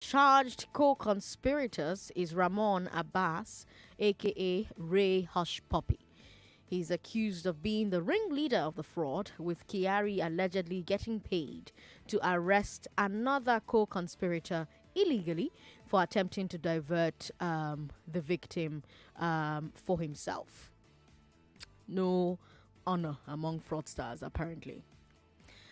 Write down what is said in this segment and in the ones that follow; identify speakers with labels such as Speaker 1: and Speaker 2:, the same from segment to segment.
Speaker 1: Charged co-conspirators is Ramon Abbas, aka Ray Hush Puppy. He's accused of being the ringleader of the fraud, with Kyari allegedly getting paid to arrest another co-conspirator illegally for attempting to divert the victim for himself. No honor among fraudsters, apparently.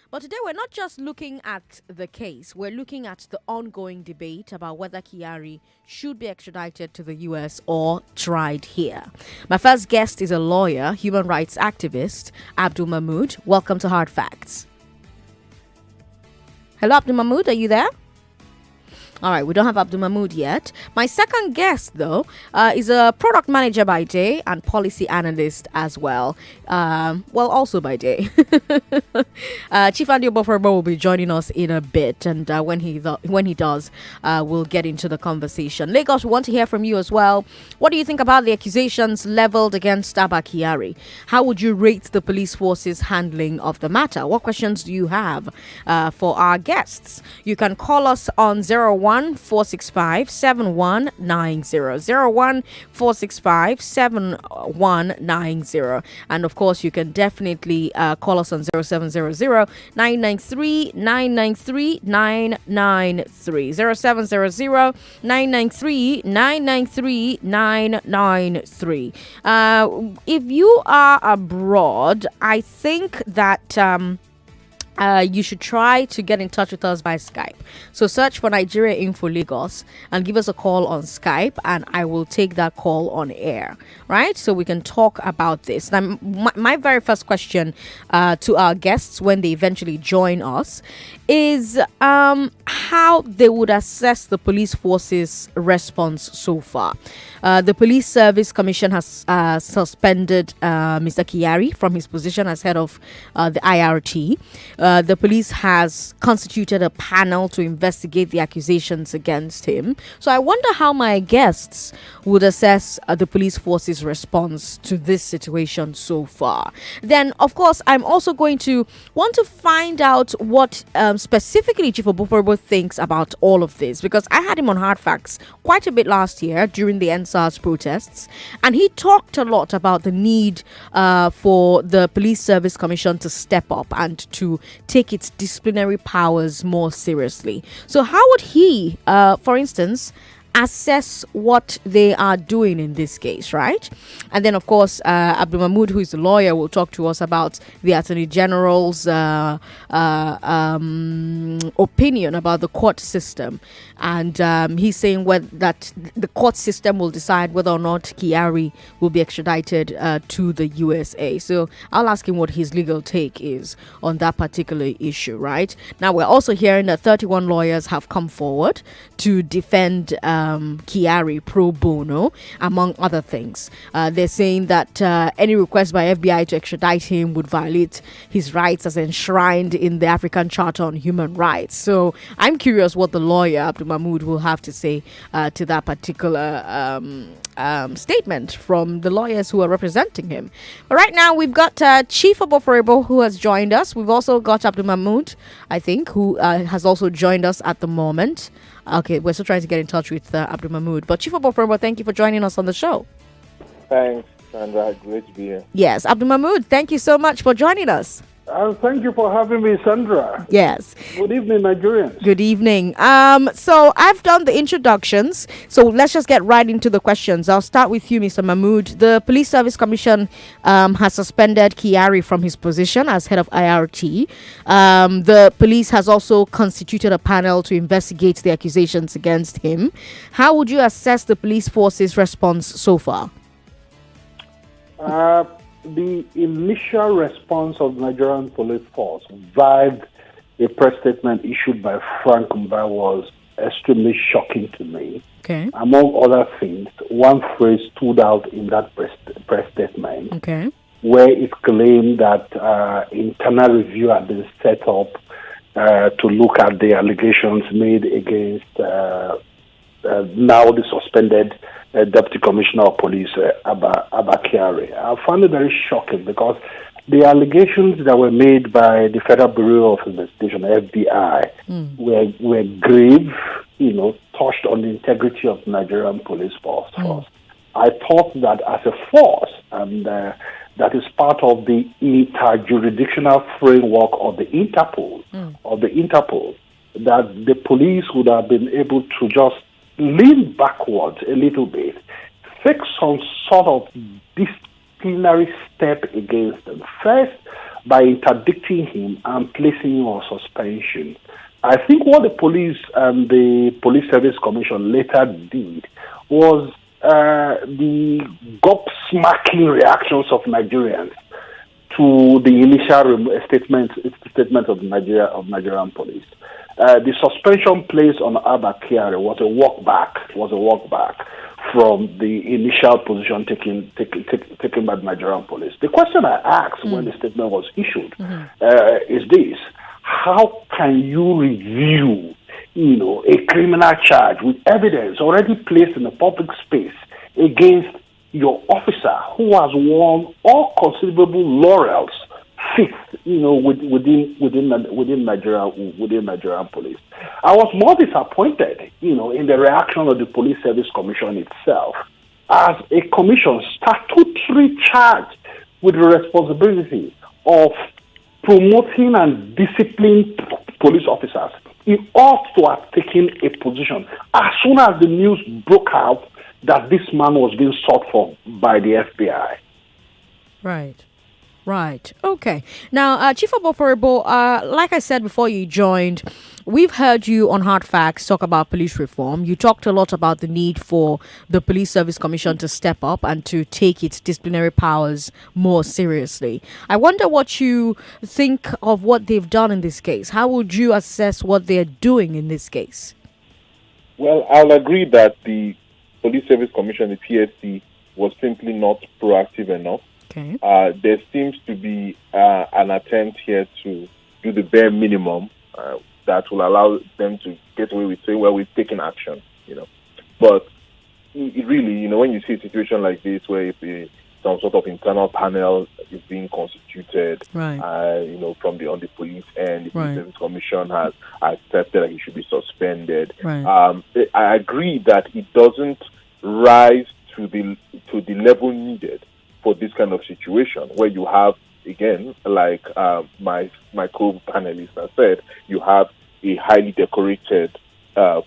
Speaker 1: But today we're not just looking at the case, we're looking at the ongoing debate about whether Kyari should be extradited to the US or tried here. My first guest is a lawyer, human rights activist, Abdul Mahmood. Welcome to Hard Facts. Hello, Abdul Mahmood, are you there? All right, we don't have Abdul Mahmood yet. My second guest, though, is a product manager by day and policy analyst as well. Also by day. Chief Andy Oboforbo will be joining us in a bit, and when he does, we'll get into the conversation. Lagos, we want to hear from you as well. What do you think about the accusations leveled against Abba Kyari? How would you rate the police force's handling of the matter? What questions do you have for our guests? You can call us on 01465 7190 and of course you can definitely call us on 0700 993 993 993 0700 993 993 993. If you are abroad, I think that you should try to get in touch with us by Skype. So search for Nigeria Info Lagos and give us a call on Skype, and I will take that call on air, right? So we can talk about this. Now, my very first question to our guests when they eventually join us is how they would assess the police force's response so far. The Police Service Commission has suspended Mr. Kyari from his position as head of the IRT. The police has constituted a panel to investigate the accusations against him. So I wonder how my guests would assess the police force's response to this situation so far. Then, of course, I'm also going to want to find out what specifically Chief Oboforbo thinks about all of this, because I had him on Hard Facts quite a bit last year during the NSAS protests, and he talked a lot about the need for the Police Service Commission to step up and to take its disciplinary powers more seriously. So how would he, for instance, assess what they are doing in this case, right? And then, of course, Abdul Mahmood, who is a lawyer, will talk to us about the Attorney General's opinion about the court system. And he's saying that the court system will decide whether or not Kyari will be extradited to the USA. So I'll ask him what his legal take is on that particular issue, right? Now, we're also hearing that 31 lawyers have come forward to defend Kyari pro bono, among other things. They're saying that any request by FBI to extradite him would violate his rights as enshrined in the African Charter on Human Rights. So I'm curious what the lawyer, Abdul Mahmood, will have to say to that particular statement from the lawyers who are representing him. But right now, we've got Chief Oboforbo, who has joined us. We've also got Abdul Mahmood, I think, who has also joined us at the moment. Okay, we're still trying to get in touch with Abdul Mahmood. But Chief Oboforbo, thank you for joining us on the show.
Speaker 2: Thanks, Sandra. Great to be here.
Speaker 1: Yes, Abdul Mahmood, thank you so much for joining us.
Speaker 3: Thank you for having me, Sandra.
Speaker 1: Yes.
Speaker 3: Good evening, Nigerians.
Speaker 1: Good evening. So I've done the introductions. So let's just get right into the questions. I'll start with you, Mr. Mahmood. The Police Service Commission has suspended Kyari from his position as head of IRT. The police has also constituted a panel to investigate the accusations against him. How would you assess the police force's response so far?
Speaker 3: The initial response of the Nigerian police force via a press statement issued by Frank Mba was extremely shocking to me.
Speaker 1: Okay.
Speaker 3: Among other things, one phrase stood out in that press statement,
Speaker 1: Okay.
Speaker 3: where it claimed that internal review had been set up to look at the allegations made against now the suspended Deputy Commissioner of Police, Abba Kyari. I found it very shocking because the allegations that were made by the Federal Bureau of Investigation, FBI, were grave, touched on the integrity of the Nigerian police force. I thought that as a force, and that is part of the interjurisdictional framework of the Interpol, that the police would have been able to just lean backwards a little bit, take some sort of disciplinary step against them. First, by interdicting him and placing him on suspension. I think what the police and the Police Service Commission later did was the gobsmacking reactions of Nigerians to the initial statement of Nigerian police. The suspension placed on Abba Kyari was a walk back from the initial position taken by the Nigerian police. The question I asked when the statement was issued is this: how can you review, a criminal charge with evidence already placed in the public space against your officer who has won all considerable laurels fixed, within Nigerian police? I was more disappointed, in the reaction of the Police Service Commission itself, as a commission statutory charged with the responsibility of promoting and disciplining police officers. It ought to have taken a position as soon as the news broke out that this man was being sought for by the FBI.
Speaker 1: Right. Okay. Now, Chief Oboforebo, like I said before you joined, we've heard you on Hard Facts talk about police reform. You talked a lot about the need for the Police Service Commission to step up and to take its disciplinary powers more seriously. I wonder what you think of what they've done in this case. How would you assess what they're doing in this case?
Speaker 2: Well, I'll agree that the Police Service Commission, the PSC, was simply not proactive enough.
Speaker 1: Okay.
Speaker 2: There seems to be an attempt here to do the bare minimum that will allow them to get away with saying, well, we've taken action, But it really, when you see a situation like this where if some sort of internal panel is being constituted,
Speaker 1: right.
Speaker 2: From on the police end, the Police Service Commission has accepted that he should be suspended.
Speaker 1: Right.
Speaker 2: I agree that it doesn't rise to the level needed for this kind of situation where you have, again, like my co-panelists have said, you have a highly decorated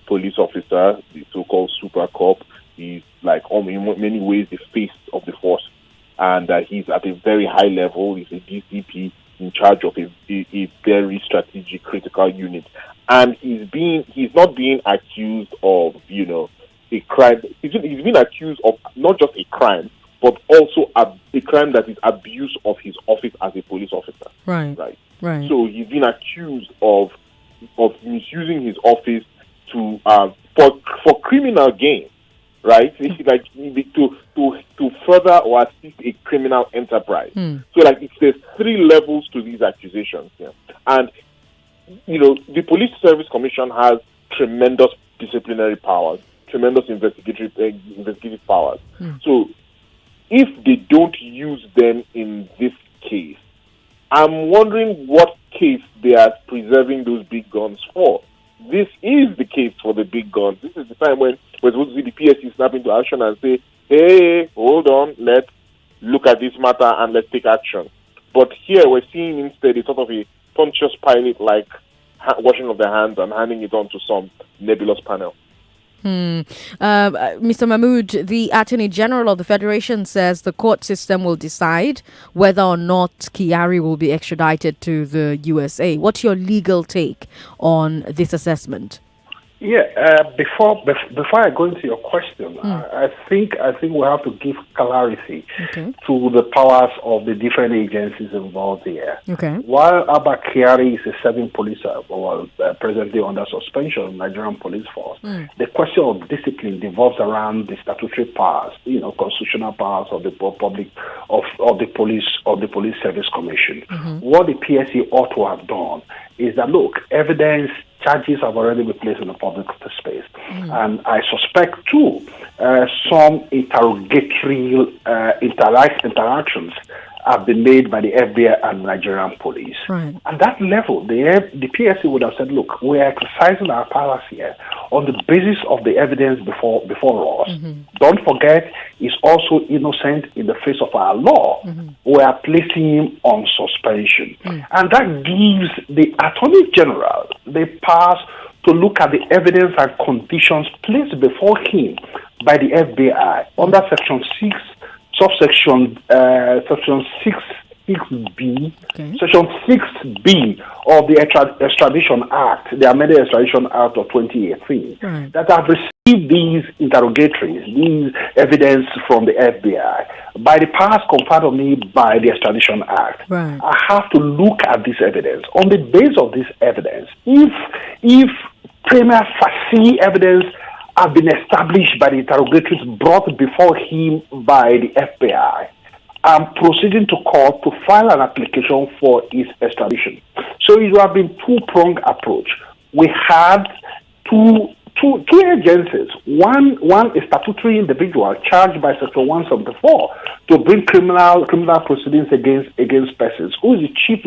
Speaker 2: police officer, the so-called super cop. He's like in many ways the face of the force, and he's at a very high level. He's a DCP in charge of a very strategic, critical unit, and he's not being accused of a crime. He's been accused of not just a crime, but also a crime that is abuse of his office as a police officer.
Speaker 1: Right.
Speaker 2: So he's been accused of misusing his office to for criminal gain, right? Like to further or assist a criminal enterprise. So there's three levels to these accusations. Yeah. And the Police Service Commission has tremendous disciplinary powers, tremendous investigative powers. So if they don't use them in this case, I'm wondering what case they are preserving those big guns for. This is the case for the big guns. This is the time when we're supposed to see the PSC snap into action and say, hey, hold on, let's look at this matter and let's take action. But here we're seeing instead a sort of a Pontius Pilate like washing of their hands and handing it on to some nebulous panel.
Speaker 1: Mr. Mahmood, the Attorney General of the Federation says the court system will decide whether or not Kyari will be extradited to the USA. What's your legal take on this assessment?
Speaker 3: Yeah, before I go into your question, I think we have to give clarity to the powers of the different agencies involved here.
Speaker 1: Okay.
Speaker 3: While Abba Kyari is a serving police presently under suspension of Nigerian police force, the question of discipline devolves around the statutory powers, constitutional powers of the public of the Police Service Commission. What the PSC ought to have done is that, look, evidence charges have already been placed in the public space. And I suspect, too, some interrogatory interactions have been made by the FBI and Nigerian police.
Speaker 1: Right.
Speaker 3: At that level, the PSC would have said, look, we are exercising our powers here on the basis of the evidence before us.
Speaker 1: Mm-hmm.
Speaker 3: Don't forget, he's also innocent in the face of our law.
Speaker 1: Mm-hmm.
Speaker 3: We are placing him on suspension. And that gives the Attorney General the powers to look at the evidence and conditions placed before him by the FBI under Section 6, subsection Section 6B, Section 6B of the Extradition Act, the amended Extradition Act of 2018, that have received these interrogatories, these evidence from the FBI, by the powers conferred on me by the Extradition Act.
Speaker 1: Right.
Speaker 3: I have to look at this evidence. On the basis of this evidence, if prima facie evidence have been established by the interrogatories brought before him by the FBI, I'm proceeding to court to file an application for his extradition. So it will have been two-pronged approach. We had two agencies. One a statutory individual charged by Section 174 to bring criminal proceedings against persons, who is the chief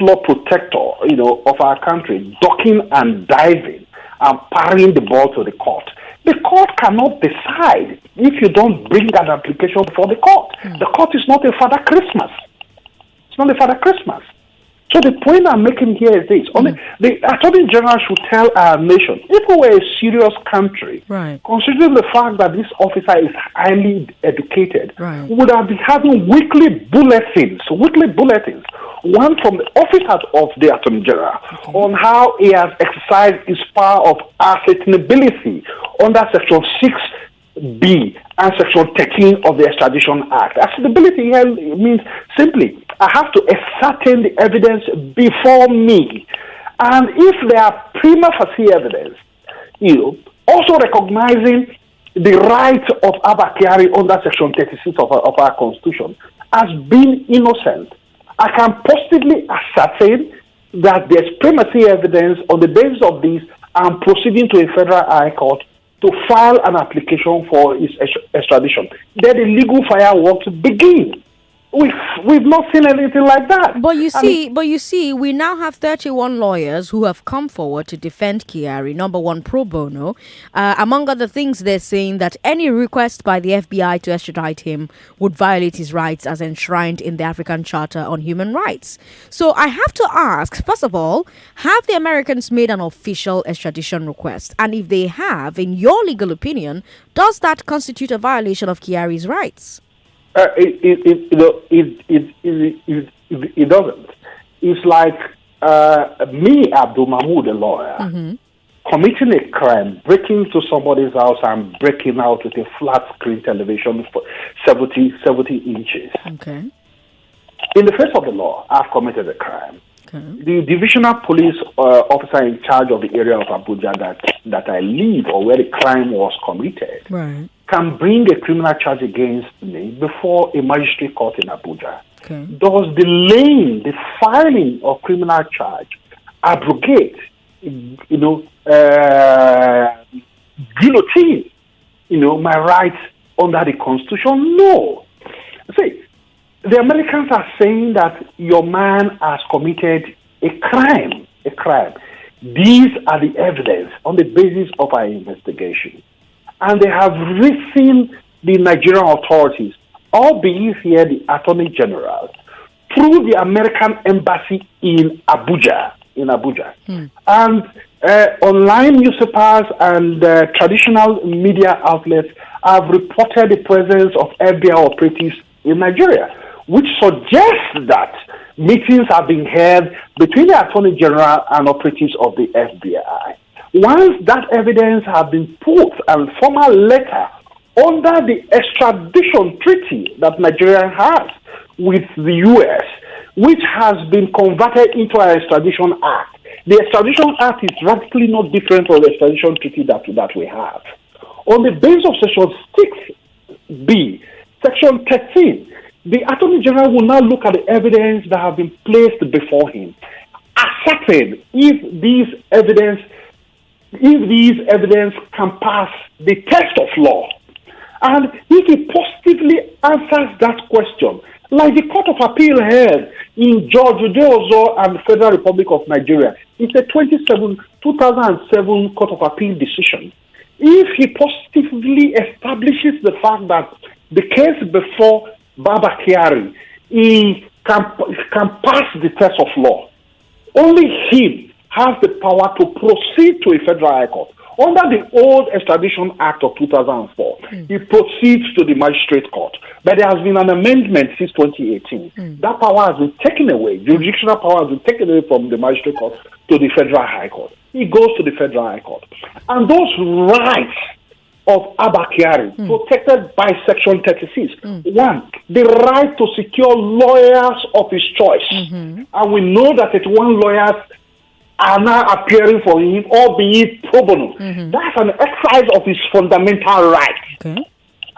Speaker 3: law protector, of our country, ducking and diving and parrying the ball to the court. The court cannot decide if you don't bring an application before the court. The court is not a Father Christmas. It's not a Father Christmas. So the point I'm making here is this. The Attorney General should tell our nation, if we were a serious country, considering the fact that this officer is highly educated, we would have been having weekly bulletins, one from the officer of the Attorney General, on how he has exercised his power of ascertainability under Section 6B and Section 13 of the Extradition Act. Ascertainability here means simply, I have to ascertain the evidence before me. And if there are prima facie evidence, also recognizing the right of Abba Kyari under Section 36 of our Constitution as being innocent, I can positively ascertain that there's prima facie evidence. On the basis of this, I'm proceeding to a federal high court to file an application for his extradition. Then the legal fireworks begin. We've not seen anything like that.
Speaker 1: But you see, we now have 31 lawyers who have come forward to defend Kyari. Number one, pro bono. Among other things, they're saying that any request by the FBI to extradite him would violate his rights as enshrined in the African Charter on Human Rights. So I have to ask, first of all, have the Americans made an official extradition request? And if they have, in your legal opinion, does that constitute a violation of Kyari's rights?
Speaker 3: It doesn't. It's like me, Abdul Mahmoud, a lawyer, committing a crime, breaking into somebody's house and breaking out with a flat screen television for 70 inches.
Speaker 1: Okay.
Speaker 3: In the face of the law, I've committed a crime.
Speaker 1: Okay.
Speaker 3: The divisional police officer in charge of the area of Abuja that I live, or where the crime was committed, can bring a criminal charge against me before a magistrate court in Abuja.
Speaker 1: Okay.
Speaker 3: Does delaying the filing of criminal charge abrogate, guillotine, my rights under the Constitution? No. See, the Americans are saying that your man has committed a crime. These are the evidence on the basis of our investigation. And they have written the Nigerian authorities, albeit here the Attorney General, through the American Embassy in Abuja. And online newspapers and traditional media outlets have reported the presence of FBI operatives in Nigeria, which suggests that meetings have been held between the Attorney General and operatives of the FBI. Once that evidence has been put and formal letter under the extradition treaty that Nigeria has with the U.S., which has been converted into an extradition act. The extradition act is radically not different from the extradition treaty that we have. On the basis of Section 6B, Section 13, the Attorney General will now look at the evidence that have been placed before him, ascertain if these evidence can pass the test of law. And if he positively answers that question like the Court of Appeal held in George Udeozo and the Federal Republic of Nigeria. It's a 2007 Court of Appeal decision. If he positively establishes the fact that the case before Abba Kyari, he can pass the test of law, only he has the power to proceed to a federal high court. Under the old Extradition Act of 2004, he proceeds to the magistrate court. But there has been an amendment since 2018. That power has been taken away. Jurisdictional power has been taken away from the magistrate court to the federal high court. He goes to the federal high court. And those rights of Abba Kyari, protected by Section 36. One, the right to secure lawyers of his choice. And we know that 81 lawyers are now appearing for him, albeit pro bono. That's an exercise of his fundamental right.
Speaker 1: Okay.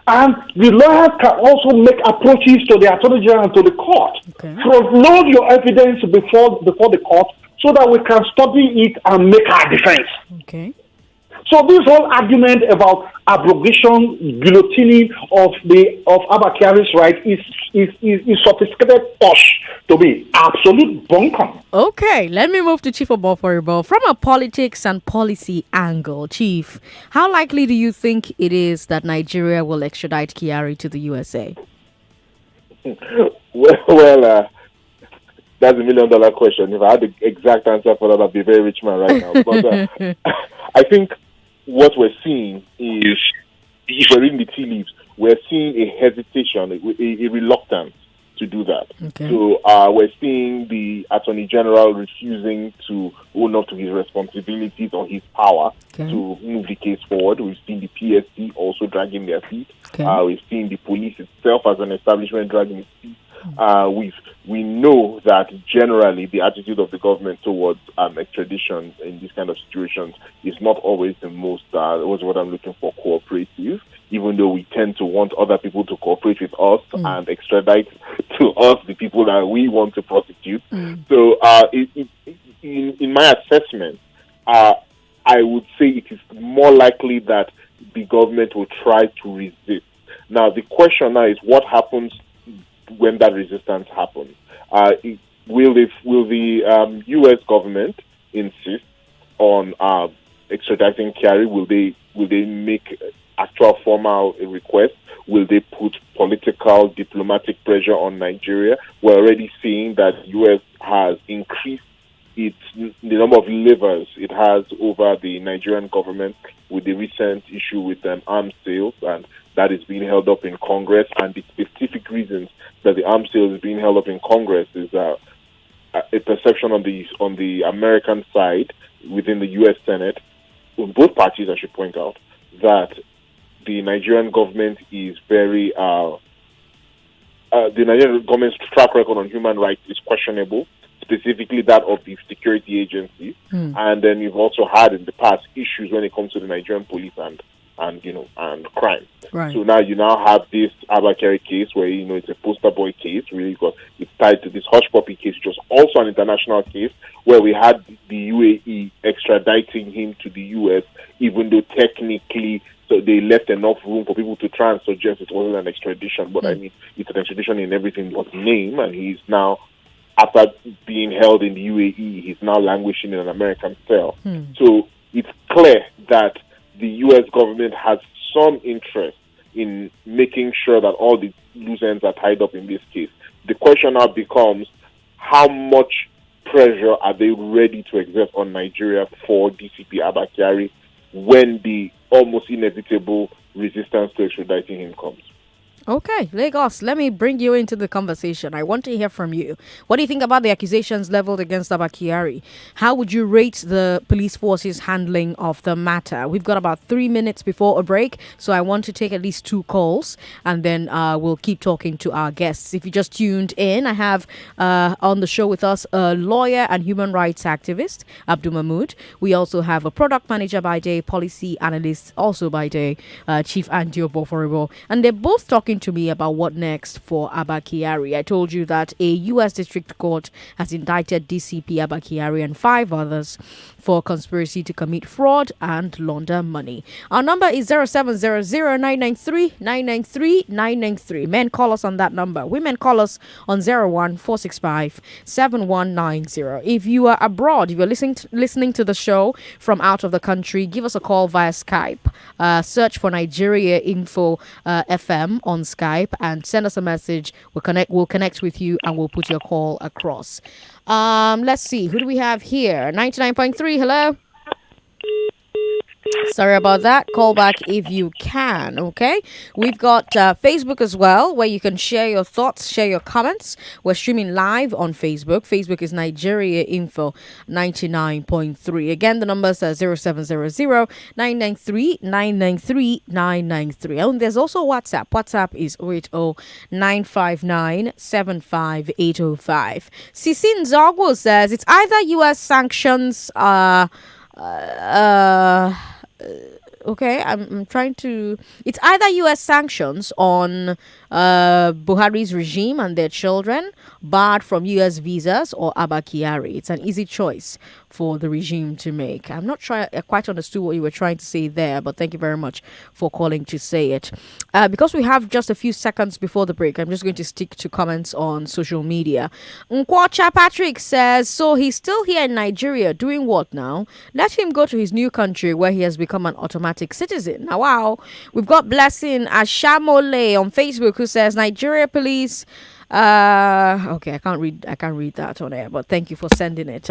Speaker 3: And the lawyer can also make approaches to the Attorney General and to the court.
Speaker 1: Okay.
Speaker 3: Front-load your evidence before the court so that we can study it and make our defense.
Speaker 1: Okay.
Speaker 3: So this whole argument about abrogation, guillotining of Abba Kyari's right is sophisticated push to be absolute bunkum.
Speaker 1: Okay, let me move to Chief Oboforibo. From a politics and policy angle, Chief, how likely do you think it is that Nigeria will extradite Kyari to the USA?
Speaker 2: Well, that's $1 million question. If I had the exact answer for that, I'd be a very rich man right now. But I think what we're seeing is, if we're reading the tea leaves, we're seeing a hesitation, a reluctance to do that.
Speaker 1: Okay.
Speaker 2: So we're seeing the Attorney General refusing to own up to his responsibilities or his power to move the case forward. We've seen the PSC also dragging their feet.
Speaker 1: Okay.
Speaker 2: We've seen the police itself as an establishment dragging its feet. We know that generally the attitude of the government towards extradition in these kind of situations is not always the most, what I'm looking for, cooperative, even though we tend to want other people to cooperate with us and extradite to us the people that we want to prosecute. So in my assessment, I would say it is more likely that the government will try to resist. Now, the question now is what happens when that resistance happens. Will the U.S. government insist on extraditing Kyari? Will they make actual formal request? Will they put political, diplomatic pressure on Nigeria? We're already seeing that the U.S. has increased the number of levers it has over the Nigerian government with the recent issue with arms sales, and that is being held up in Congress. And the specific reasons that the arms sales is being held up in Congress is a perception on the American side within the U.S. Senate, with both parties, I should point out, that the Nigerian government is very the Nigerian government's track record on human rights is questionable, specifically that of the security agencies. And then you've also had in the past issues when it comes to the Nigerian police and crime.
Speaker 1: Right.
Speaker 2: So now you have this Abba Kyari case where it's a poster boy case, really, because it's tied to this hush puppy case, which was also an international case where we had the UAE extraditing him to the US, even though technically so they left enough room for people to try and suggest it wasn't an extradition. But I mean, it's an extradition in everything but name, and he's now, after being held in the UAE, he's now languishing in an American cell. So it's clear that the U.S. government has some interest in making sure that all the loose ends are tied up in this case. The question now becomes, how much pressure are they ready to exert on Nigeria for DCP Abba Kyari when the almost inevitable resistance to extraditing him comes?
Speaker 1: Okay, Lagos, let me bring you into the conversation. I want to hear from you. What do you think about the accusations leveled against Abba Kyari? How would you rate the police force's handling of the matter? We've got about 3 minutes before a break, so I want to take at least 2 calls, and then we'll keep talking to our guests. If you just tuned in, I have on the show with us a lawyer and human rights activist, Abdul Mahmood. We also have a product manager by day, policy analyst also by day, Chief Andy Oboforibo. And they're both talking talking to me about what next for Abba Kyari. I told you that a U.S. District Court has indicted DCP Abba Kyari and 5 others for conspiracy to commit fraud and launder money. Our number is 0700-993-993-993. Men, call us on that number. Women, call us on 01-465-7190. If you are abroad, if you're listening to the show from out of the country, give us a call via Skype. Search for Nigeria Info FM on Skype and send us a message. We'll connect with you and we'll put your call across. Let's see. Who do we have here? 99.3. Hello. Sorry about that. Call back if you can. Okay. We've got Facebook as well, where you can share your thoughts, share your comments. We're streaming live on Facebook. Facebook is Nigeria Info 99.3. Again, the numbers are 0700-993-993-993. And there's also WhatsApp. WhatsApp is 080-959-75805. Sisin Zogwo says it's either U.S. sanctions. Okay, I'm trying to. It's either U.S. sanctions on Buhari's regime and their children, barred from U.S. visas, or Abba Kyari. It's an easy choice for the regime to make. I'm not sure I quite understood what you were trying to say there, but thank you very much for calling to say it. Because we have just a few seconds before the break, I'm just going to stick to comments on social media. Nkwacha Patrick says, so he's still here in Nigeria doing what now? Let him go to his new country where he has become an automatic citizen. Now, wow. We've got Blessing Ashamole on Facebook who says, Nigeria police. Okay, I can't read that on air, but thank you for sending it.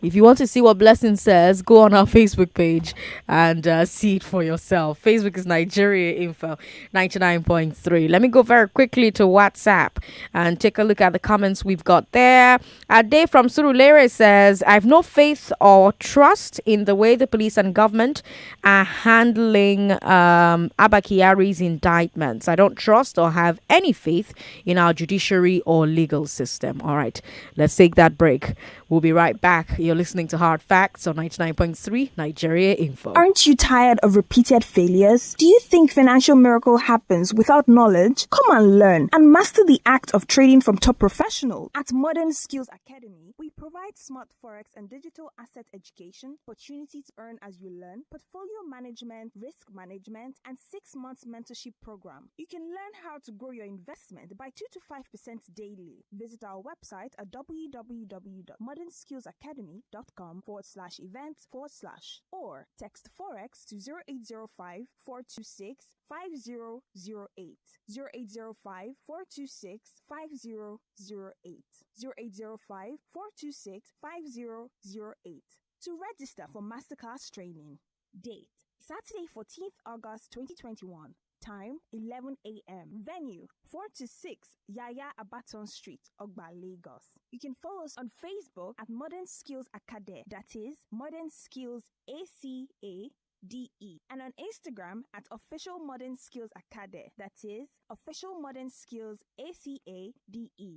Speaker 1: If you want to see what Blessing says, go on our Facebook page and see it for yourself. Facebook is Nigeria Info 99.3. Let me go very quickly to WhatsApp and take a look at the comments we've got there. Ade from Surulere says, I have no faith or trust in the way the police and government are handling Abba Kyari's indictments. I don't trust or have any faith in our judiciary or legal system. All right, let's take that break. We'll be right back. You're listening to Hard Facts on 99.3 Nigeria Info.
Speaker 4: Aren't you tired of repeated failures? Do you think financial miracle happens without knowledge? Come and learn and master the act of trading from top professionals. At Modern Skills Academy, we provide smart forex and digital asset education, opportunity to earn as you learn, portfolio management, risk management, and 6 months mentorship program. You can learn how to grow your investment by 2 to 5% daily. Visit our website at www.modernskillsacademy.com/events/ or text Forex to 0805 426 5008, 0805 426 5008, 0805 426 5008 to register for masterclass training. Date Saturday, 14th August 2021. Time 11 a.m. Venue 4 to 6 Yaya Abaton Street, Ogba, Lagos. You can follow us on Facebook at Modern Skills Academy, that is Modern Skills ACADE, and on Instagram at Official Modern Skills Academy, that is Official Modern Skills ACADE.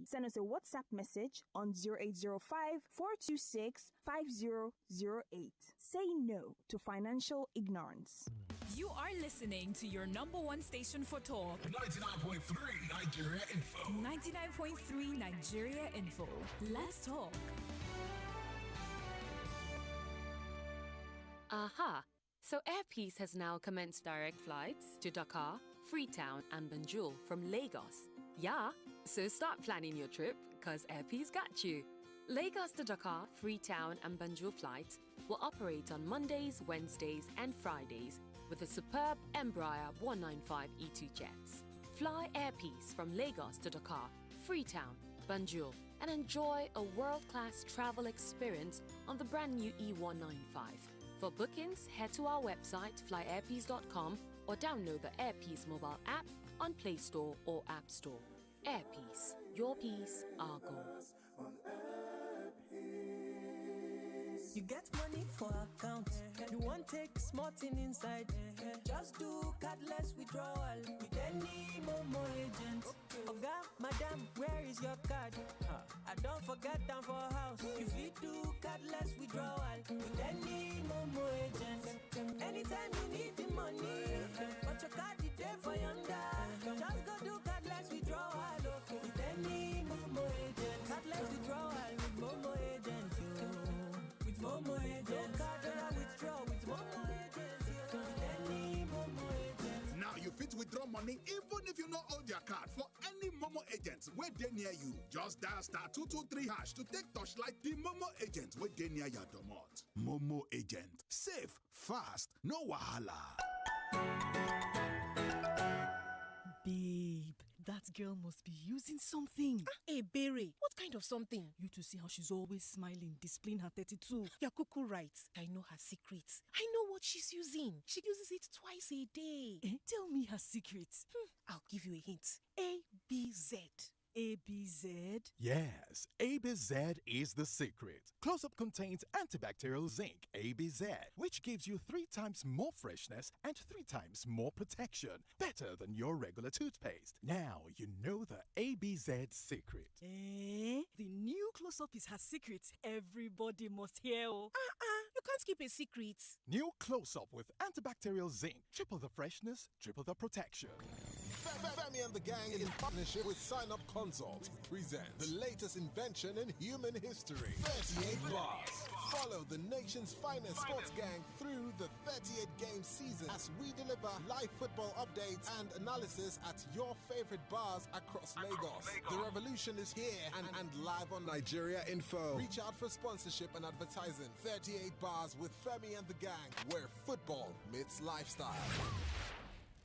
Speaker 4: Send us a WhatsApp message on 0805 426 5008. Say no to financial ignorance.
Speaker 5: You are listening to your number one station for talk.
Speaker 6: 99.3 Nigeria Info.
Speaker 5: 99.3 Nigeria Info. Let's talk.
Speaker 7: Aha! So Airpeace has now commenced direct flights to Dakar, Freetown and Banjul from Lagos. Yeah, so start planning your trip, cause Airpeace got you. Lagos to Dakar, Freetown and Banjul flights will operate on Mondays, Wednesdays and Fridays with the superb Embraer 195 E2 jets. Fly Airpeace from Lagos to Dakar, Freetown, Banjul, and enjoy a world-class travel experience on the brand new E195. For bookings, head to our website flyairpeace.com or download the Airpeace mobile app on Play Store or App Store. Airpeace, your peace, our goal.
Speaker 8: You get money for account, you want take small thing inside. Just do cardless withdrawal with any Momo agent. Oga, madam, where is your card? I don't forget them for house. If you do cardless withdrawal with any Momo agent, anytime you need the money, but your card is there for yonder. Just go do
Speaker 6: withdraw money even if you not hold your card for any Momo agents where they near you. Just dial *223# to take touchlight the Momo agent where they near your domot. Momo agent. Safe, fast, no wahala.
Speaker 9: Babe, that girl must be using something.
Speaker 10: Hey, Berry, what kind of something?
Speaker 9: You to see how she's always smiling, displaying her 32.
Speaker 10: You're cuckoo right. I know her secrets. I know what she's using. She uses it twice a day.
Speaker 9: Tell me her secret.
Speaker 10: I'll give you a hint. ABZ.
Speaker 9: ABZ?
Speaker 11: Yes, ABZ is the secret. Close-Up contains antibacterial zinc, ABZ, which gives you 3 times more freshness and 3 times more protection. Better than your regular toothpaste. Now you know the ABZ secret.
Speaker 9: The new Close-Up is her secret. Everybody must hear.
Speaker 10: You can't keep a secret.
Speaker 11: New Close-Up with antibacterial zinc. Triple the freshness, triple the protection.
Speaker 12: Femi and the gang in partnership with Sign Up Consult present the latest invention in human history. 38 bars. Follow the nation's finest sports gang through the 38-game season as we deliver live football updates and analysis at your favorite bars across Lagos. The revolution is here and live on Nigeria Info. Reach out for sponsorship and advertising. 38 bars with Femi and the gang, where football meets lifestyle.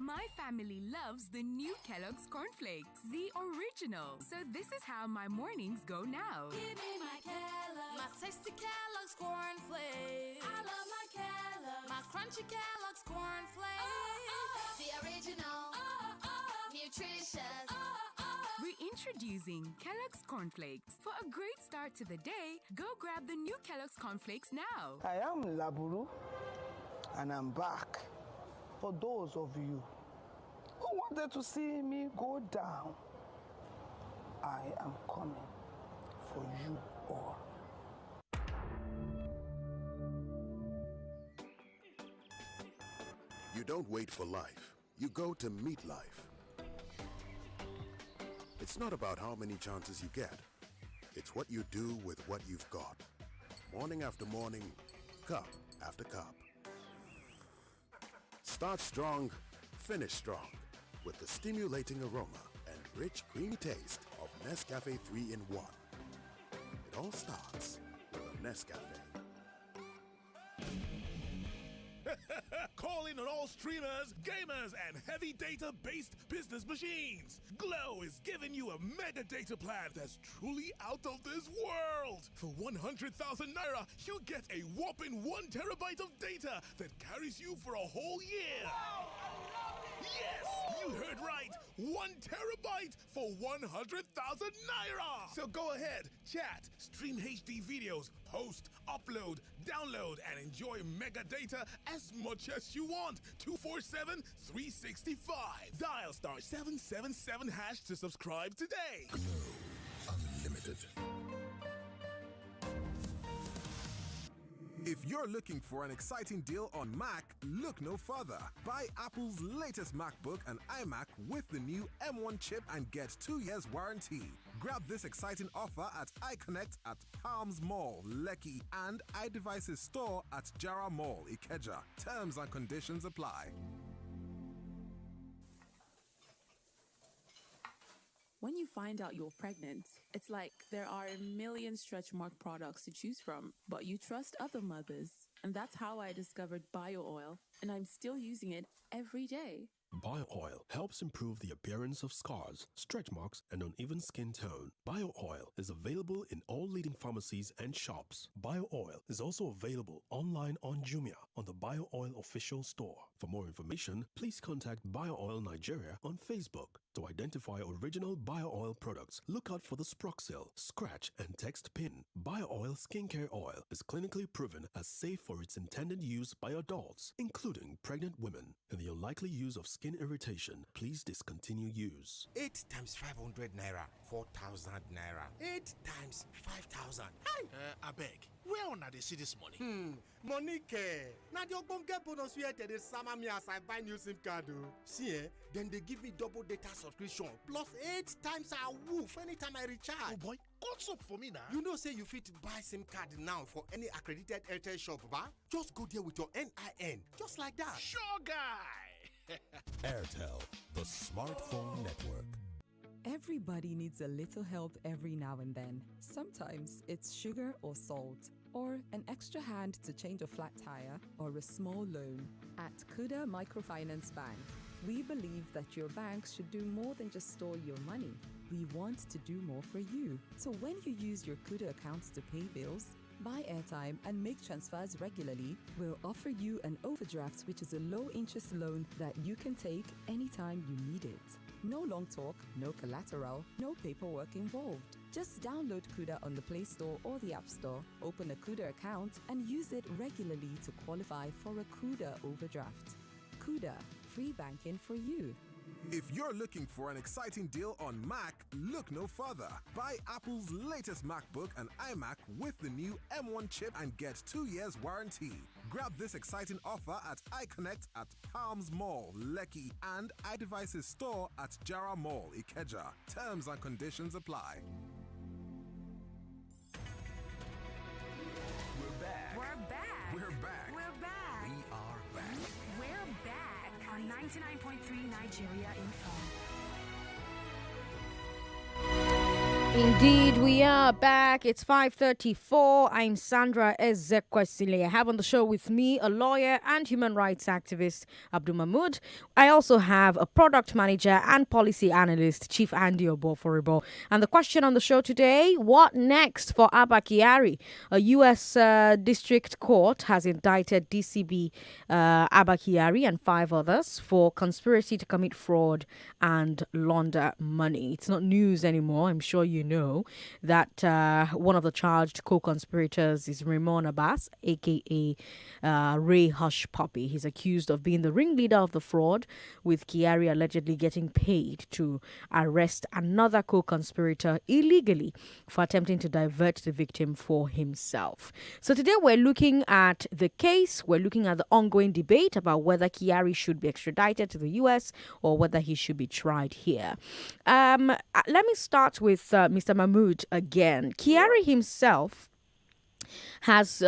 Speaker 5: My family loves the new Kellogg's Cornflakes, the original. So this is how my mornings go now.
Speaker 13: Give me my Kellogg's, my tasty Kellogg's Cornflakes. I love my Kellogg's, my crunchy Kellogg's Cornflakes. The original, nutritious.
Speaker 5: Reintroducing Kellogg's Cornflakes. For a great start to the day, go grab the new Kellogg's Cornflakes now.
Speaker 14: I am Laburu, and I'm back. For those of you who wanted to see me go down, I am coming for you all.
Speaker 15: You don't wait for life. You go to meet life. It's not about how many chances you get. It's what you do with what you've got. Morning after morning, cup after cup. Start strong, finish strong with the stimulating aroma and rich, creamy taste of Nescafe 3-in-1. It all starts with a Nescafe.
Speaker 16: Calling on all streamers, gamers, and heavy data-based business machines. Glow is giving you a mega data plan that's truly out of this world. For 100,000 naira, you get a whopping 1 terabyte of data that carries you for a whole year.
Speaker 6: Wow, I love it.
Speaker 16: Yes, you heard right. 1 terabyte for 100,000 naira. So go ahead, chat, stream HD videos, post, upload, download, and enjoy mega data as much as you want. 247 365. Dial *777# to subscribe today.
Speaker 6: Glow Unlimited.
Speaker 12: If you're looking for an exciting deal on Mac, look no further. Buy Apple's latest MacBook and iMac with the new M1 chip and get 2 years warranty. Grab this exciting offer at iConnect at Palms Mall, Lekki, and iDevices store at Jara Mall, Ikeja. Terms and conditions apply.
Speaker 17: When you find out you're pregnant, it's like there are a million stretch mark products to choose from, but you trust other mothers. And that's how I discovered Bio Oil, and I'm still using it every day.
Speaker 18: Bio Oil helps improve the appearance of scars, stretch marks, and uneven skin tone. Bio Oil is available in all leading pharmacies and shops. Bio Oil is also available online on Jumia on the Bio Oil official store. For more information, please contact Bio Oil Nigeria on Facebook. To identify original Bio Oil products, look out for the Sproxil, scratch, and text pin. Bio Oil Skincare Oil is clinically proven as safe for its intended use by adults, including pregnant women. In the unlikely use of skin irritation, please discontinue use.
Speaker 19: 8 times 500 naira, 4,000 naira. 8 times 5,000. Hey!
Speaker 6: Abeg, where una dey see this money?
Speaker 19: Money care. Now the ogbonge bonus we dey sama me as I buy new SIM card. See, then they give me double data subscription plus 8 times a woof anytime I recharge.
Speaker 6: Oh boy, what's up for me now?
Speaker 19: You know say you fit buy SIM card now for any accredited Airtel shop, ba? Just go there with your NIN, just like that.
Speaker 6: Sure guy.
Speaker 12: Airtel, the smartphone network.
Speaker 20: Everybody needs a little help every now and then. Sometimes it's sugar or salt, or an extra hand to change a flat tire, or a small loan. At Kuda Microfinance Bank, we believe that your bank should do more than just store your money. We want to do more for you. So when you use your Kuda accounts to pay bills, buy airtime, and make transfers regularly, we'll offer you an overdraft, which is a low-interest loan that you can take anytime you need it. No long talk, no collateral, no paperwork involved. Just download Kuda on the Play Store or the App Store, open a Kuda account, and use it regularly to qualify for a Kuda overdraft. Kuda, free banking for you.
Speaker 12: If you're looking for an exciting deal on Mac, look no further. Buy Apple's latest MacBook and iMac with the new M1 chip and get 2 years warranty. Grab this exciting offer at iConnect at Palms Mall, Lekki, and iDevices store at Jara Mall, Ikeja. Terms and conditions apply.
Speaker 5: We're back. We're back.
Speaker 12: We're back.
Speaker 5: We're back.
Speaker 12: We are back.
Speaker 5: We're back on 99.3 Nigeria Info.
Speaker 1: Indeed, we are back. It's 5:34. I'm Sandra Ezekwesili. I have on the show with me a lawyer and human rights activist, Abdul Mahmoud. I also have a product manager and policy analyst, Chief Andy Oboforibo. And the question on the show today, what next for Abba Kyari? A U.S. District Court has indicted DCB Abba Kyari and 5 others for conspiracy to commit fraud and launder money. It's not news anymore. I'm sure you know that one of the charged co-conspirators is Ramon Abbas, aka Ray Hush Puppy. He's accused of being the ringleader of the fraud, with Kyari allegedly getting paid to arrest another co-conspirator illegally for attempting to divert the victim for himself. So today we're looking at the case. We're looking at the ongoing debate about whether Kyari should be extradited to the U.S. or whether he should be tried here. Let me start with Mr. Mahmoud again. Kyari himself has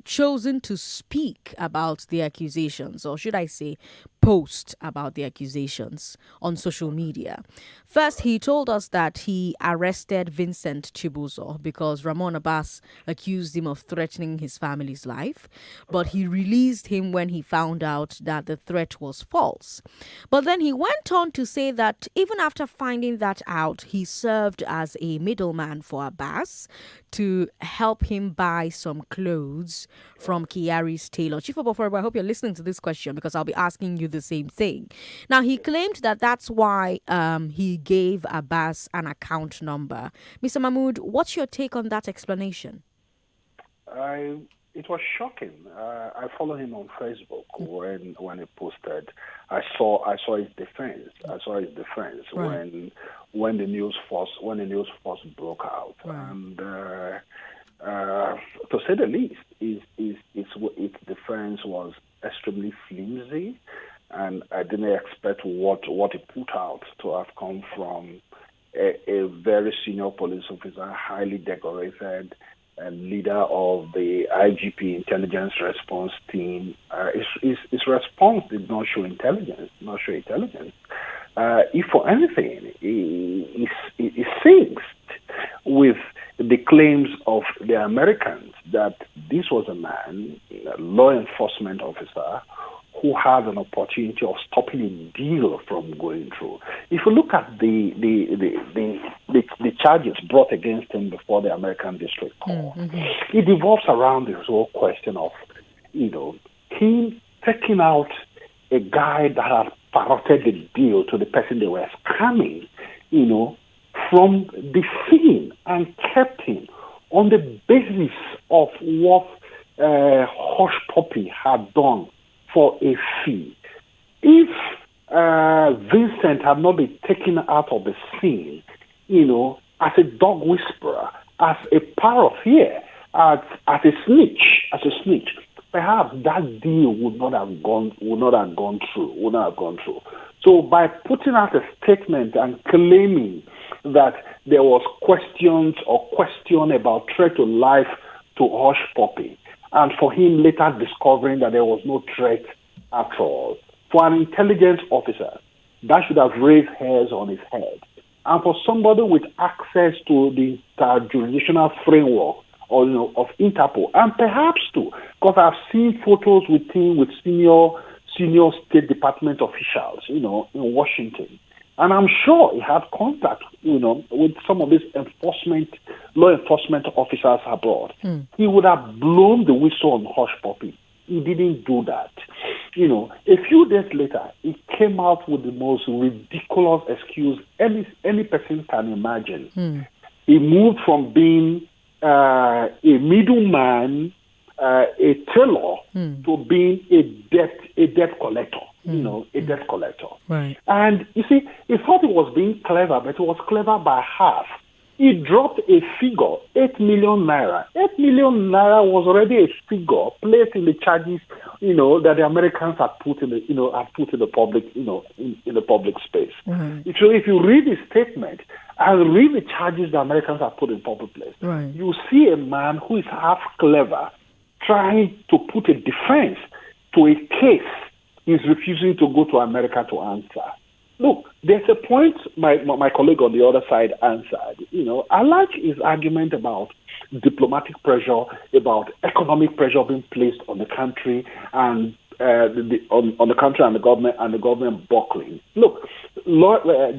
Speaker 1: chosen to speak about the accusations, or should I say post about the accusations on social media. First, he told us that he arrested Vincent Chibuzo because Ramon Abbas accused him of threatening his family's life, but he released him when he found out that the threat was false. But then he went on to say that even after finding that out, he served as a middleman for Abbas to help him buy some clothes from Kyari's tailor. Chief Oboforibo, I hope you're listening to this question because I'll be asking you the same thing. Now, he claimed that that's why he gave Abbas an account number. Mr. Mahmoud, what's your take on that explanation?
Speaker 3: It was shocking. I follow him on Facebook when he posted. I saw his defense.
Speaker 1: Right.
Speaker 3: when the news first broke out,
Speaker 1: right.
Speaker 3: And to say the least, its defense was extremely flimsy, and I didn't expect what he put out to have come from a very senior police officer, highly decorated, and leader of the IGP intelligence response team. His response did not show intelligence. If for anything, he sinks with the claims of the Americans that this was a man, a law enforcement officer, who had an opportunity of stopping a deal from going through. If you look at the charges brought against him before the American District Court, it devolves around this whole question of, him taking out a guy that had parroted the deal to the person they were scamming, from the scene and kept him on the basis of what Hush Puppy had done for a fee. If Vincent had not been taken out of the scene, as a dog whisperer, as a parrot here, as a snitch, perhaps that deal would not have gone through. So by putting out a statement and claiming that there was question about threat to life to Hush Puppy, and for him later discovering that there was no threat at all, For an intelligence officer, that should have raised hairs on his head. And for somebody with access to the jurisdictional framework or of Interpol, and perhaps too, because I've seen photos with him with senior State Department officials, in Washington, and I'm sure he had contact, with some of these law enforcement officers abroad. He would have blown the whistle on hush puppy. He didn't do that. A few days later, he came out with the most ridiculous excuse any person can imagine. He moved from being a middleman, a tailor, to being a debt collector. A debt collector.
Speaker 1: Right.
Speaker 3: And you see, he thought he was being clever, but he was clever by half. He dropped a figure, 8 million naira. 8 million naira was already a figure placed in the charges, that the Americans had put in the public, in the public space. If you read his statement and read the charges the Americans have put in public place, you see a man who is half clever trying to put a defense to a case he's refusing to go to America to answer. Look, there's a point my colleague on the other side answered. I like his argument about diplomatic pressure, about economic pressure being placed on the country and on the country and the government buckling. Look,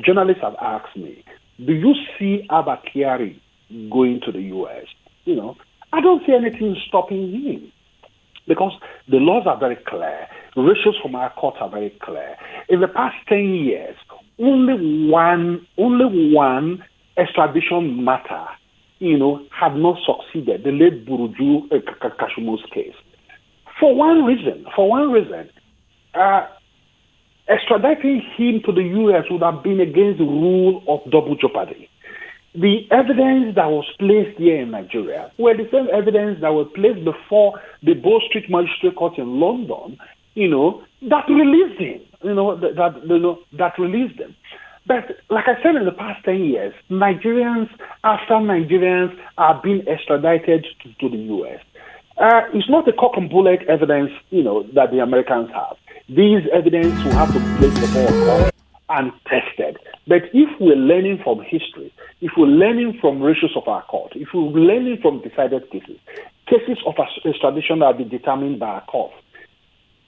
Speaker 3: journalists have asked me, do you see Abba Kyari going to the U.S.? I don't see anything stopping him, because the laws are very clear. Ratios from our courts are very clear. In the past 10 years, only one extradition matter, had not succeeded. The late Buruju Kashumo's case. For one reason, extraditing him to the U.S. would have been against the rule of double jeopardy. The evidence that was placed here in Nigeria were the same evidence that were placed before the Bow Street Magistrate Court in London, that released him, that released him. But like I said, in the past 10 years, Nigerians are being extradited to the U.S. It's not a cock and bullet evidence, that the Americans have. These evidence will have to be placed before a court and tested. But if we're learning from history, if we're learning from ratios of our court, if we're learning from decided cases of extradition that have been determined by our court,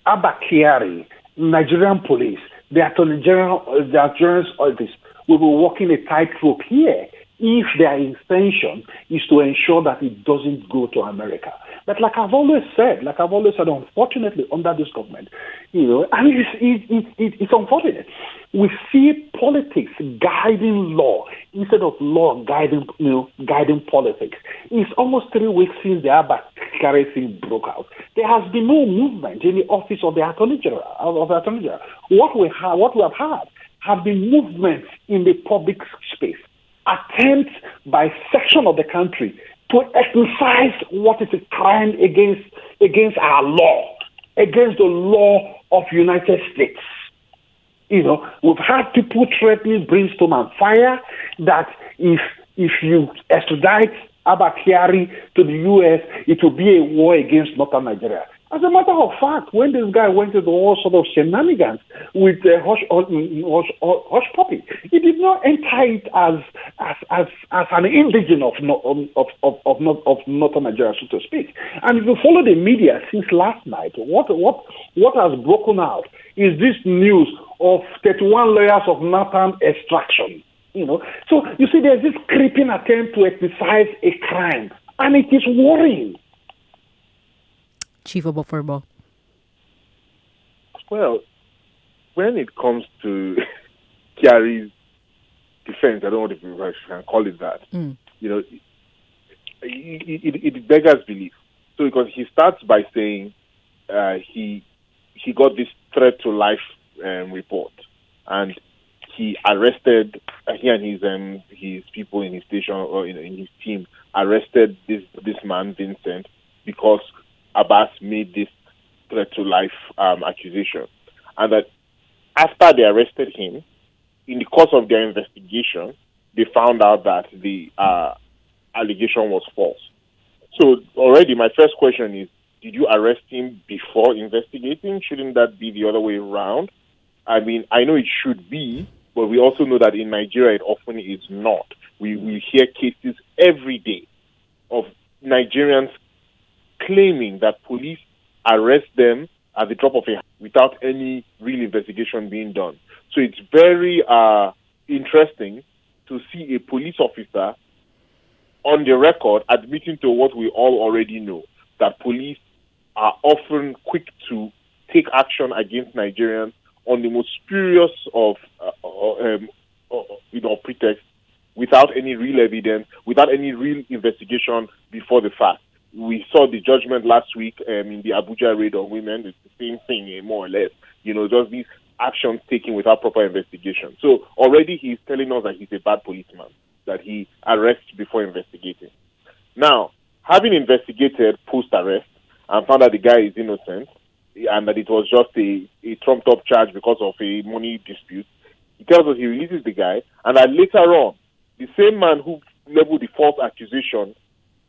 Speaker 3: Abba Kyari, Nigerian police, the Attorney General, the Attorney's office will be walking a tightrope here if their intention is to ensure that it doesn't go to America. But like I've always said, unfortunately, under this government, it's unfortunate. We see politics guiding law instead of law guiding politics. It's almost 3 weeks since the Abba Kyari thing broke out. There has been no movement in the office of the Attorney General. What we have had have been movements in the public space, attempts by section of the country to exercise what is a crime against our law, against the law of United States. We've had people threatening brimstone and fire that if you extradite Abba Kyari to the U.S., it will be a war against northern Nigeria. As a matter of fact, when this guy went into all sort of shenanigans with hush puppy, he did not enter it as an indigene of northern Nigeria, so to speak. And if you follow the media since last night, what has broken out is this news of 31 layers of northern extraction. So you see, there's this creeping attempt to exercise a crime, and it is worrying.
Speaker 1: Chief Oboforbo.
Speaker 2: Well, when it comes to Kyari's defense, I don't know if I can call it that. It beggars belief. So because he starts by saying he got this threat to life report, and he arrested he and his people in his station or in his team arrested this man Vincent because Abbas made this threat to life accusation, and that after they arrested him, in the course of their investigation, they found out that the allegation was false. So already my first question is, did you arrest him before investigating? Shouldn't that be the other way around? I mean, I know it should be, but we also know that in Nigeria it often is not. We hear cases every day of Nigerians claiming that police arrest them at the drop of a hat without any real investigation being done. So it's very interesting to see a police officer on the record admitting to what we all already know, that police are often quick to take action against Nigerians on the most spurious of pretext, without any real evidence, without any real investigation before the fact. We saw the judgment last week in the Abuja raid on women. It's the same thing, more or less. Just these actions taken without proper investigation. So already he's telling us that he's a bad policeman, that he arrests before investigating. Now, having investigated post-arrest and found that the guy is innocent and that it was just a trumped-up charge because of a money dispute, he tells us he releases the guy, and that later on, the same man who leveled the false accusation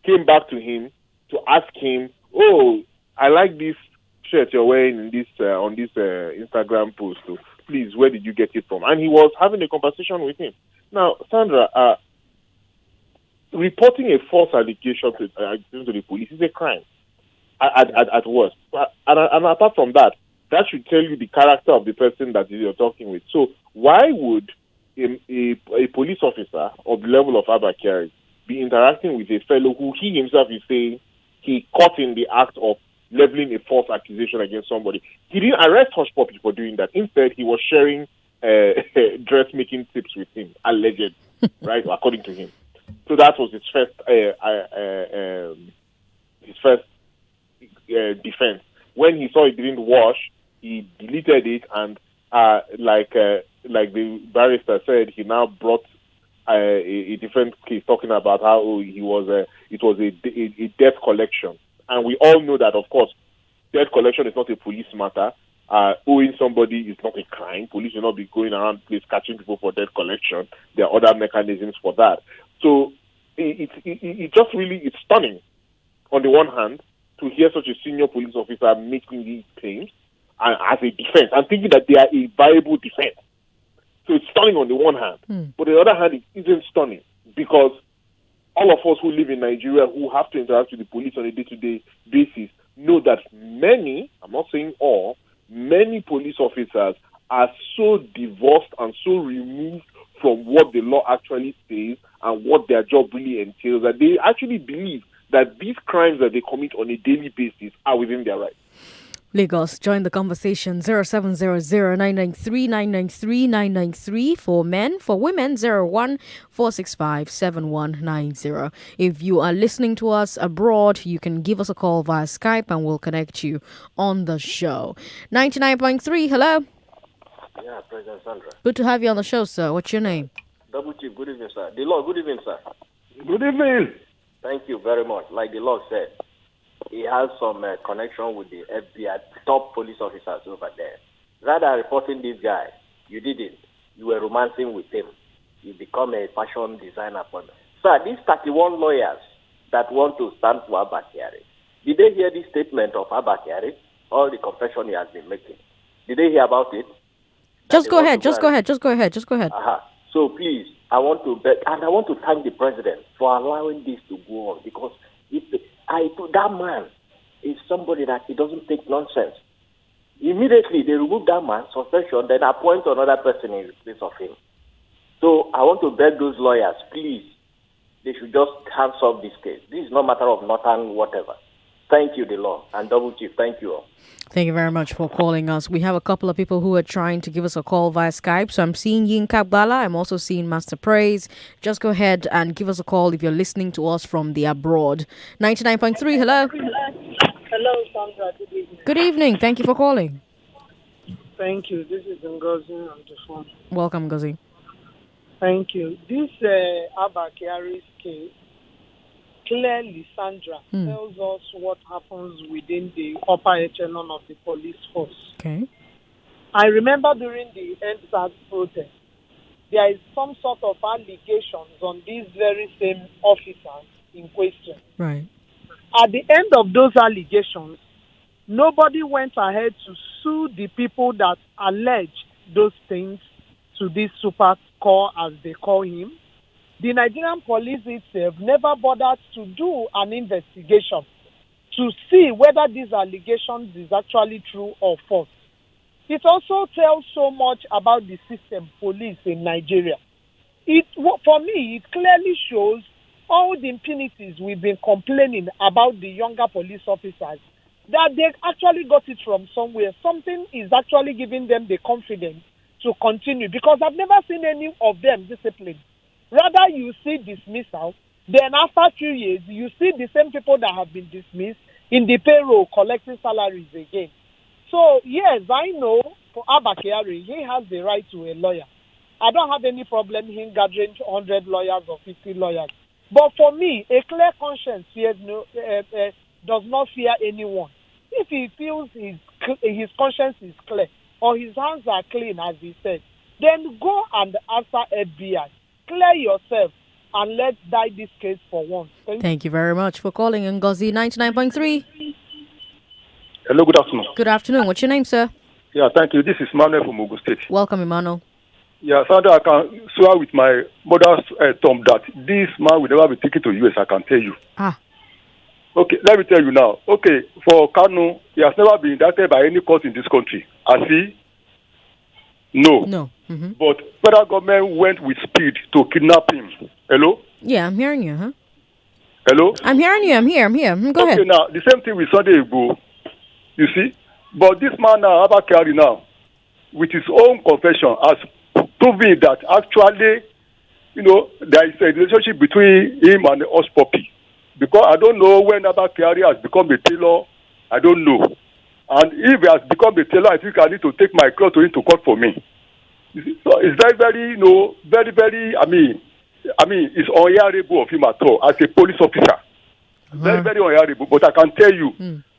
Speaker 2: came back to him to ask him, "Oh, I like this shirt you're wearing in this on this Instagram post. So please, where did you get it from?" And he was having a conversation with him. Now, Sandra, reporting a false allegation to the police is a crime at worst. And apart from that, that should tell you the character of the person that you're talking with. So why would a police officer of the level of Abba Kyari be interacting with a fellow who he himself is saying he caught in the act of leveling a false accusation against somebody? He didn't arrest Hush Puppy for doing that. Instead, he was sharing dressmaking tips with him, alleged, right, according to him. So that was his first defense. When he saw it didn't wash, he deleted it, and like the barrister said, he now brought a different case talking about how it was a debt collection. And we all know that, of course, debt collection is not a police matter. Owing somebody is not a crime. Police will not be going around the place catching people for debt collection. There are other mechanisms for that. So it just really, it's stunning on the one hand to hear such a senior police officer making these claims as a defense and thinking that they are a viable defense. So it's stunning on the one hand. But on the other hand, it isn't stunning because all of us who live in Nigeria who have to interact with the police on a day-to-day basis know that many, I'm not saying all, many police officers are so divorced and so removed from what the law actually says and what their job really entails that they actually believe that these crimes that they commit on a daily basis are within their rights.
Speaker 1: Lagos, join the conversation 0700-993-993-993 for men. For women, 01-465-7190. If you are listening to us abroad, you can give us a call via Skype and we'll connect you on the show. 99.3, hello.
Speaker 21: Yeah, President Sandra.
Speaker 1: Good to have you on the show, sir. What's your name?
Speaker 21: Double Chief, good evening, sir. The Lord, good evening, sir.
Speaker 3: Good evening.
Speaker 21: Thank you very much. Like the Lord said, he has some connection with the FBI top police officers over there. Rather than reporting this guy, you didn't. You were romancing with him. You become a fashion designer for them. Sir, these 31 lawyers that want to stand for Abba Kyari, did they hear the statement of Abba Kyari? All the confession he has been making. Did they hear about it?
Speaker 1: Just go ahead. So
Speaker 21: please, I want to beg, and I want to thank the president for allowing this to go on, because that man is somebody that he doesn't take nonsense. Immediately they remove that man, suspension, then appoint another person in place of him. So I want to beg those lawyers, please, they should just hands off this case. This is not a matter of nothing, whatever. Thank you, the law, and Double Chief, thank you all.
Speaker 1: Thank you very much for calling us. We have a couple of people who are trying to give us a call via Skype. So I'm seeing Yinka Bala. I'm also seeing Master Praise. Just go ahead and give us a call if you're listening to us from the abroad. 99.3, hello.
Speaker 22: Hello, Sandra. Good evening.
Speaker 1: Good evening. Thank you for calling.
Speaker 22: Thank you. This is Ngozi on the phone.
Speaker 1: Welcome, Ngozi.
Speaker 22: Thank you. This Abba Kyari's case, clearly, Sandra, tells us what happens within the upper echelon of the police force.
Speaker 1: Okay.
Speaker 22: I remember during the EndSARS protest, there is some sort of allegations on these very same officers in question.
Speaker 1: Right.
Speaker 22: At the end of those allegations, nobody went ahead to sue the people that alleged those things to this super core, as they call him. The Nigerian police itself never bothered to do an investigation to see whether these allegations is actually true or false. It also tells so much about the system police in Nigeria. For me, it clearly shows all the impunities we've been complaining about the younger police officers, that they actually got it from somewhere. Something is actually giving them the confidence to continue, because I've never seen any of them disciplined. Rather, you see dismissal, then after 2 years, you see the same people that have been dismissed in the payroll collecting salaries again. So, yes, I know for Abba Kyari, he has the right to a lawyer. I don't have any problem him gathering 100 lawyers or 50 lawyers. But for me, a clear conscience does not fear anyone. If he feels his conscience is clear, or his hands are clean, as he said, then go and answer FBI. Clear yourself and let's die this case for once.
Speaker 1: Thank you very much for calling Ngozi 99.3.
Speaker 4: Hello, good afternoon.
Speaker 1: Good afternoon. What's your name, sir?
Speaker 4: Yeah, thank you. This is Manuel from Ogun State.
Speaker 1: Welcome, Emmanuel.
Speaker 4: Yeah, Sandra, I can swear with my mother's thumb that this man will never be taken to US, I can tell you. Okay, let me tell you now. Okay, for Kanu, he has never been indicted by any court in this country. Has he? No.
Speaker 1: No.
Speaker 4: But federal government went with speed to kidnap him. Hello?
Speaker 1: Yeah, I'm hearing you, huh?
Speaker 4: Hello?
Speaker 1: I'm hearing you. I'm here. Go ahead.
Speaker 4: Okay, now, the same thing with Sunday Igbo. You see? But this man now, Abba Kyari now, with his own confession, has proven that actually, there is a relationship between him and the horse puppy. Because I don't know when Abba Kyari has become a tailor. I don't know. And if he has become a tailor, I think I need to take my clothes to him to court for me. You see? So it's very, very, it's unhearable of him at all as a police officer. Very, very unhearable. But I can tell you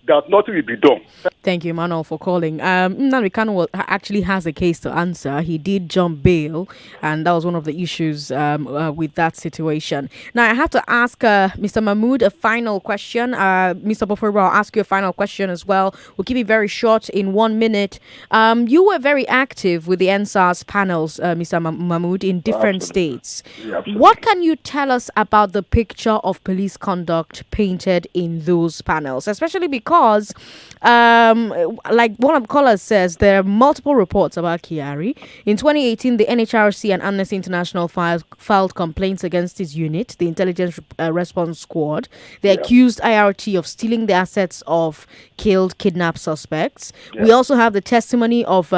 Speaker 4: that nothing will be done.
Speaker 1: Thank you, Emmanuel, for calling. Nnamdi Kanu actually has a case to answer. He did jump bail, and that was one of the issues with that situation. Now, I have to ask Mr. Mahmood a final question. Mr. Boforo, I'll ask you a final question as well. We'll keep it very short in 1 minute. You were very active with the NSAS panels, Mr. Mahmood, in different states.
Speaker 4: Yeah,
Speaker 1: what can you tell us about the picture of police conduct painted in those panels, especially because like one of the callers says, there are multiple reports about Kyari. In 2018, the NHRC and Amnesty International filed complaints against his unit, the Intelligence Response Squad. They accused IRT of stealing the assets of kidnapped suspects. We also have the testimony of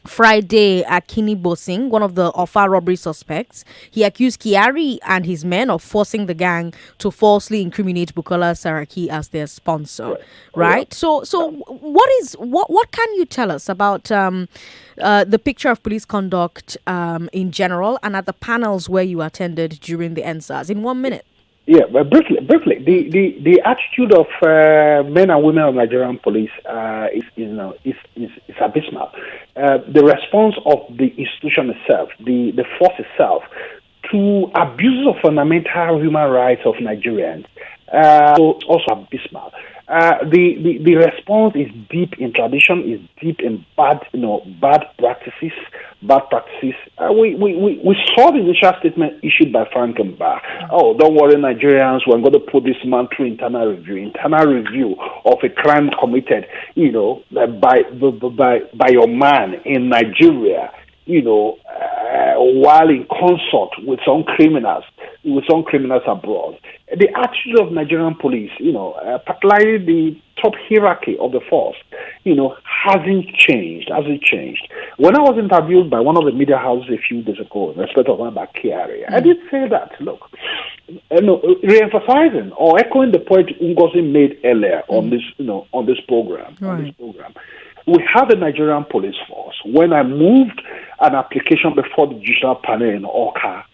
Speaker 1: Friday Akini Bosing, one of the Ofa robbery suspects. He accused Kyari and his men of forcing the gang to falsely incriminate Bukola Saraki as their sponsor. Right? So what can you tell us about the picture of police conduct in general and at the panels where you attended during the NSAS in 1 minute?
Speaker 3: Yeah, but briefly, the attitude of men and women of Nigerian police is abysmal. The response of the institution itself, the force itself, to abuses of fundamental human rights of Nigerians, also abysmal. The response is deep in tradition, is deep in bad practices. We saw the initial statement issued by Frank Mba. Oh, don't worry, Nigerians, we're going to put this man through internal review of a crime committed, by your man in Nigeria, while in consort with some criminals abroad. The attitude of Nigerian police, particularly the top hierarchy of the force, hasn't changed. When I was interviewed by one of the media houses a few days ago in respect of Abba Kyari, I did say that, look, re-emphasizing or echoing the point Ngozi made earlier on this program. We have a Nigerian police force. When I moved an application before the judicial panel in Oka,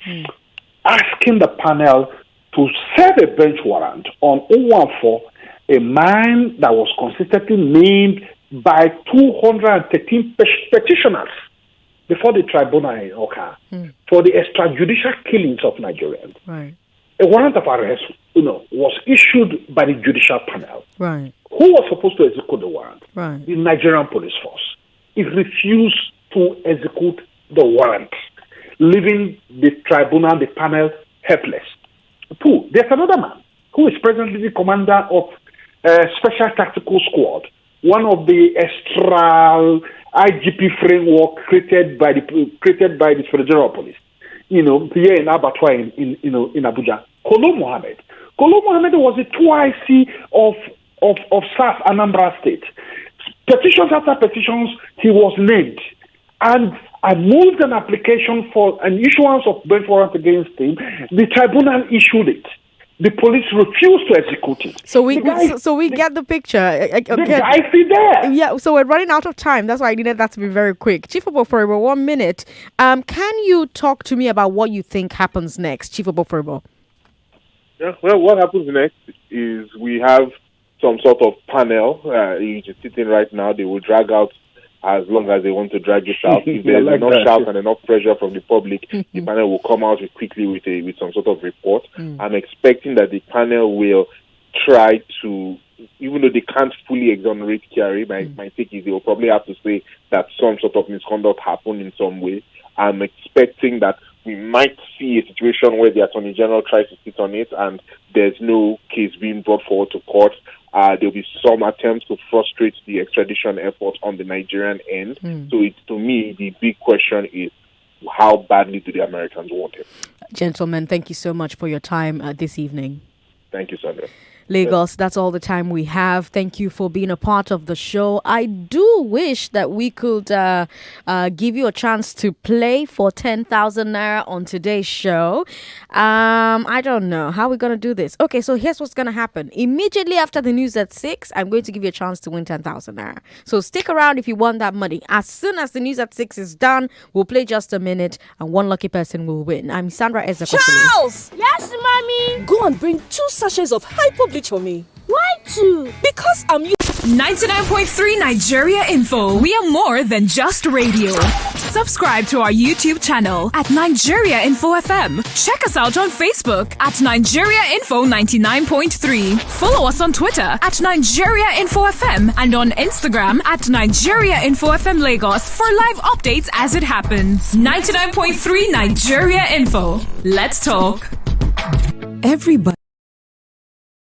Speaker 3: asking the panel to serve a bench warrant on 014, a man that was consistently named by 213 petitioners before the tribunal in Oka for the extrajudicial killings of Nigerians.
Speaker 1: Right.
Speaker 3: A warrant of arrest was issued by the judicial panel.
Speaker 1: Right.
Speaker 3: Who was supposed to execute the warrant?
Speaker 1: Right.
Speaker 3: The Nigerian police force. It refused to execute the warrant, leaving the tribunal, the panel, helpless. Two, there's another man who is presently the commander of Special Tactical Squad, one of the extra IGP framework created by the Federal Police. Here in Abattoir in Abuja. Kolo Mohammed. Kolo Mohammed was a 2IC of SAF Anambra State. Petitions after petitions, he was named. And I moved an application for an issuance of bench warrant against him. The tribunal issued it. The police refused to execute it.
Speaker 1: So we get the picture.
Speaker 3: The guy is there.
Speaker 1: Yeah, so we're running out of time. That's why I needed that to be very quick. Chief Oboforibo, 1 minute. Can you talk to me about what you think happens next, Chief Oboforibo?
Speaker 2: Yeah, well, what happens next is we have some sort of panel. It's sitting right now. They will drag out as long as they want to drag it out. If there's enough shout and enough pressure from the public, the panel will come out quickly with some sort of report. I'm expecting that the panel will try to, even though they can't fully exonerate Kyari, my take is they will probably have to say that some sort of misconduct happened in some way. I'm expecting that we might see a situation where the Attorney General tries to sit on it and there's no case being brought forward to court. There'll be some attempts to frustrate the extradition effort on the Nigerian end. So to me, the big question is, how badly do the Americans want it?
Speaker 1: Gentlemen, thank you so much for your time this evening.
Speaker 2: Thank you, Sandra.
Speaker 1: Lagos, that's all the time we have. Thank you for being a part of the show. I do wish that we could give you a chance to play for 10,000 Naira on today's show. I don't know how we're going to do this. Okay, so here's what's going to happen. Immediately after the news at 6, I'm going to give you a chance to win 10,000 Naira. So stick around if you want that money. As soon as the news at 6 is done, we'll play just a minute and one lucky person will win. I'm Sandra Ezekwesili.
Speaker 9: Charles! Yes, mommy? Go and bring 2 sachets of hypo bleach for me. Why 2? Because I'm
Speaker 5: 99.3 Nigeria Info. We are more than just radio. Subscribe to our YouTube channel at Nigeria Info FM. Check us out on Facebook at Nigeria Info 99.3. Follow us on Twitter at Nigeria Info FM and on Instagram at Nigeria Info FM Lagos for live updates as it happens. 99.3 Nigeria Info. Let's talk.
Speaker 20: Everybody